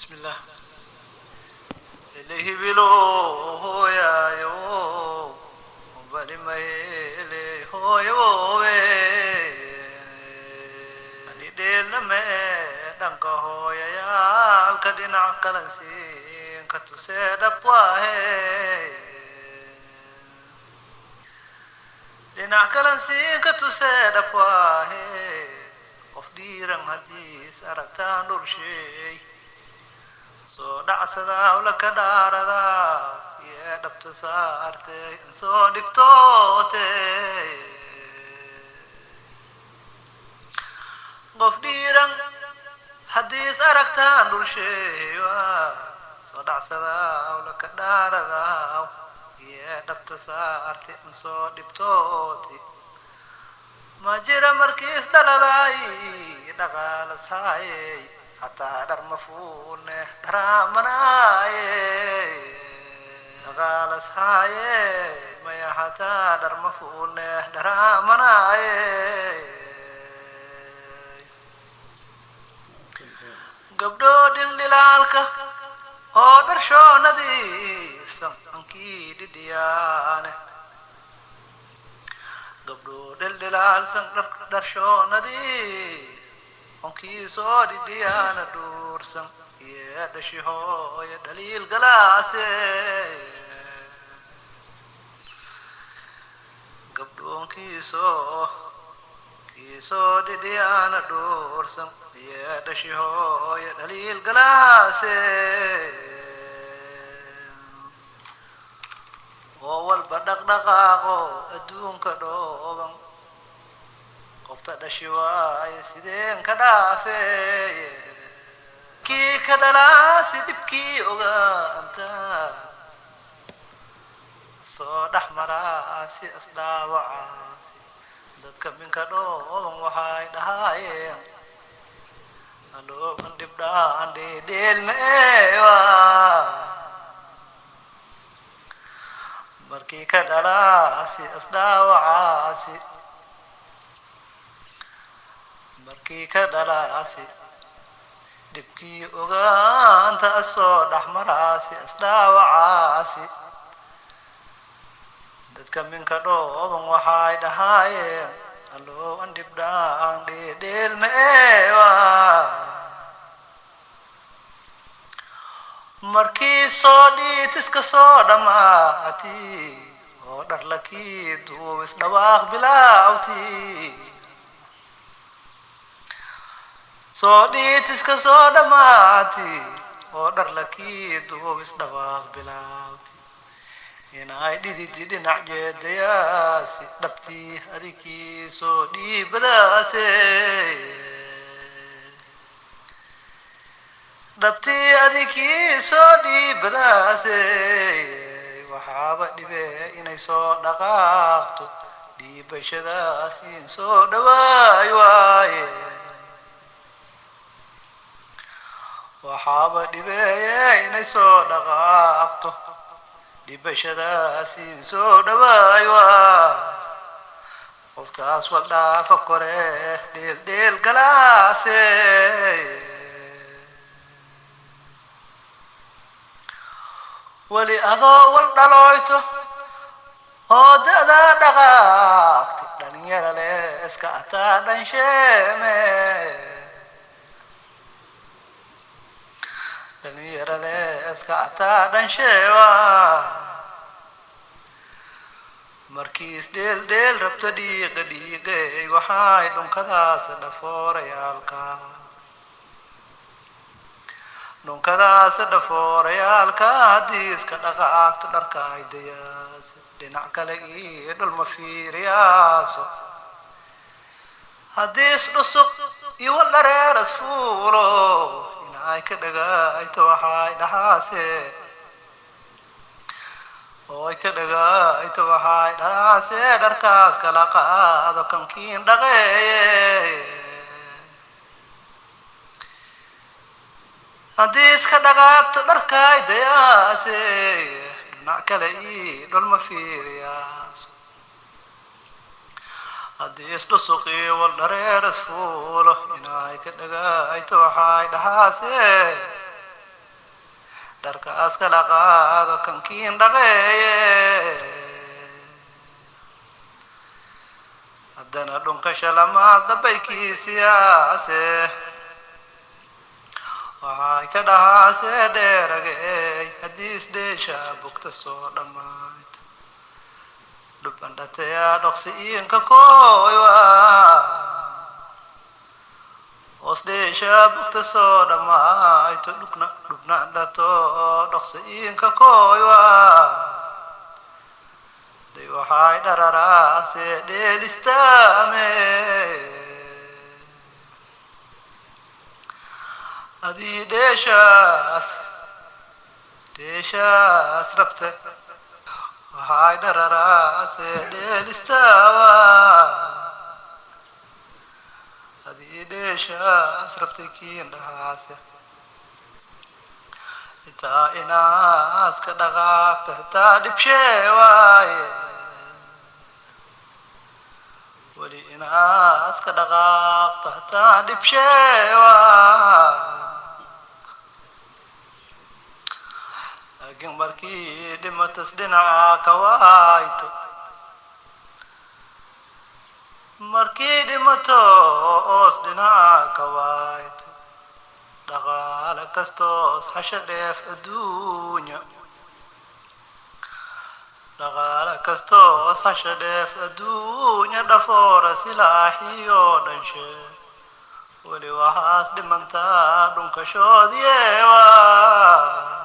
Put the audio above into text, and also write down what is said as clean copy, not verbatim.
بسم الله إليه بلو هو يا يو وبالي ما إليه هو يو أني ديل نمي دنك هو يا الكدين عقلا سين كتسيد أبواه دين عقلا سين كتسيد أبواه qofdhiiran hadiis aragtaan dhursheey soo dhacsada ulaka dhaarada iyo dhabta saartay soo dhibtoote qofdhiiran hadiis aragtaan dhursheey soo dhacsada ulaka dhaarada iyo dhabta saartay soo dhibtoote ما جرى مركز دلالي دغال ساي حتى در مفون درامناي دغال ساي ما حتى در مفون درامناي قبدو دلالك او درشو ندي سمكي ديانه gabdho dheldhelaalsan dharshoonadii onkii soo dhidhiyaana dhuursan iyo dhashi hooyo dhaliil galaase gabdhoonkiisoo dhidhiyaana dhuursan iyo dhashi hooyo dhaliil galaase oo walba dhaqdhaqaaqo adduunka dhooban qofta dhashi waaye sideen ka dhaafeeye kii ka dhalaasi dhibkii ogaanta soo dhex maraasi isdhaawacaasi dadka minka dhooban waxay dhahaayeen alooban dhibdhaan dheedheelmeewa markii ka dhalaasi isdhaawacaasi markii ka dhalaasi dhibkii ogaanta soo dhex maraasi isdhaawacaasi dadka minka dhooban waxay dhahaayeen alooban dhibdhaan dheedheelmeewa markii soo dhiitiska soo dhammaati oo dharlakii duubis dhawaaq bilaawti soo dhiitiska soo dhammaati oo dharlakii duubis dhawaaq bilaawti inay dhididi dhinac jeedayaasi dhabtii adikii soo dhiibadaase dhabtii adikii soo dhiibadaase waxaaba dhibe inay soo dhaqaaqto dhiibashadaasiin soo dhawaay waaye waxaaba dhibeeye inay soo dhaqaaqto dhiibashadaasiin soo dhawaay waa qoftaas waldhaafa kore dheeldheel galaase wali adoo wal dhalooyto oo da'daa dhaqaaqti dhalinyara leeska ataa dhansheeme dhalinyara leeska ataa dhansheewa markiis dheeldheel rabto dhiiqa dhiiqey waxay dhunkadaas dhafoorayaalka dhunkadaas dhafoorayaalka hadiiska dhaqaaqto dharka aydayaas dhinac kale iyo dhulma fiiriyaaso hadiis dhusuq iyo waldhareeras fuulo inay ka dhagaayto waxay dhahaase ooy ka dhagaayto waxay dhahaase dharkaas kala qaado kankiin dhaqeeye haddii iska dhaqaaqto dharkaay dayaase dhinac kale ii dhulma fiiriyaaso haddii isdhusuqiyo wal dhareeras fuulo inay ka dhagaayto waxay dhahaase dharkaas kala qaado kankiin dhaqeeye haddana dhunkasha lamaad dhabaykiisiyaase waxay ka dhahaasee dheeragey haddii isdheesha bugta soo dhammayd dhubandhateyaa dhoqsi iinka kooywa hoosdheesha bugta soo dhammayto dhubnandhato dhoqsi iinka kooywa day waxay dhararaasee dheelistaame adii dheeshaas rabte waxay dhararaasee dheelistaawa adii dheeshaas rabte kiin dhahaase hitaa inaas ka dhaqaaqta hitaa dhibshee waaye weli inaas ka dhaqaaqta hitaa dhibshee waaye laakiin markii dhimatas dhinaca ka waayto markii dhimato oos dhinaca ka waayto dhaqaale kastoos hasha dheef adduunya dhaqaale kastoos hasha dheef adduunya dhafoora silaaxiyoo dhanshe weli waxaas dhimantaa dhunkashoodiyeewaa